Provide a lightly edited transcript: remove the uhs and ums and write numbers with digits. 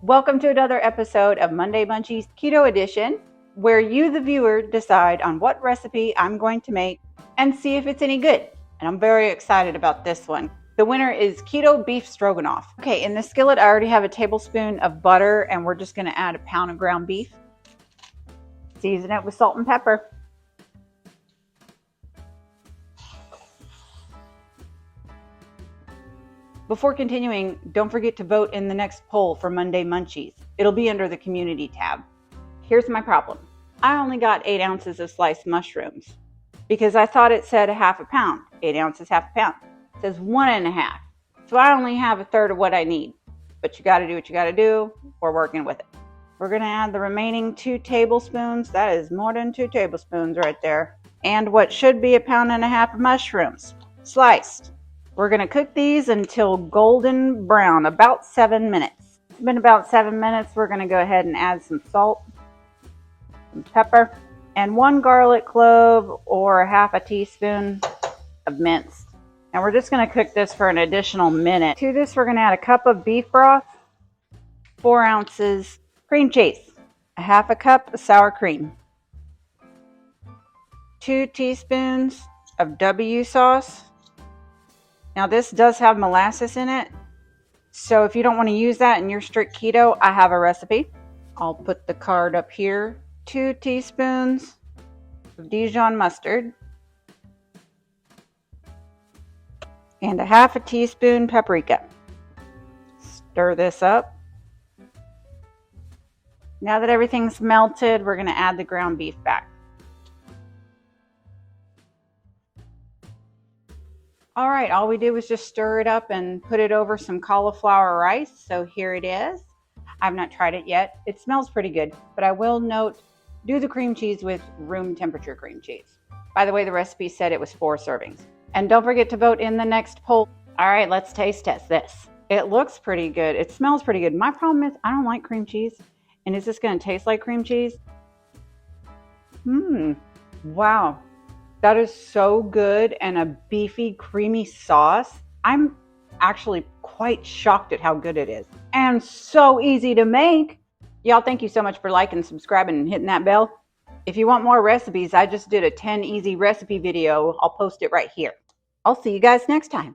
Welcome to another episode of Monday Munchies Keto Edition, where you, the viewer, decide on what recipe I'm going to make and see if it's any good. And I'm very excited about this one. The winner is Keto Beef Stroganoff. Okay, in the skillet, I already have a tablespoon of butter, and we're just going to add a pound of ground beef. Season it with salt and pepper. Before continuing, don't forget to vote in the next poll for Monday Munchies. It'll be under the community tab. Here's my problem. I only got 8 ounces of sliced mushrooms because I thought it said a half a pound. 8 ounces, half a pound. It says 1.5. So I only have a third of what I need. But you gotta do what you gotta do. We're working with it. We're gonna add the remaining 2 tablespoons. That is more than 2 tablespoons right there. And what should be a pound and a half of mushrooms, sliced. We're going to cook these until golden brown, about 7 minutes. It's been about 7 minutes. We're going to go ahead and add some salt, some pepper, and 1 garlic clove or half a teaspoon of minced. And we're just going to cook this for an additional minute. To this, we're going to add a cup of beef broth, 4 ounces cream cheese, a half a cup of sour cream, 2 teaspoons of W sauce. Now this does have molasses in it, so if you don't want to use that and you're strict keto, I have a recipe. I'll put the card up here. 2 teaspoons of Dijon mustard and a half a teaspoon paprika. Stir this up. Now that everything's melted, we're going to add the ground beef back. All right, all we did was just stir it up and put it over some cauliflower rice. So here it is. I've not tried it yet. It smells pretty good, but I will note, do the cream cheese with room temperature cream cheese. By the way, the recipe said it was 4 servings. And don't forget to vote in the next poll. All right, let's taste test this. It looks pretty good. It smells pretty good. My problem is I don't like cream cheese. And is this going to taste like cream cheese? Wow. That is so good, and a beefy, creamy sauce. I'm actually quite shocked at how good it is. And so easy to make. Y'all, thank you so much for liking, subscribing, and hitting that bell. If you want more recipes, I just did a 10 easy recipe video. I'll post it right here. I'll see you guys next time.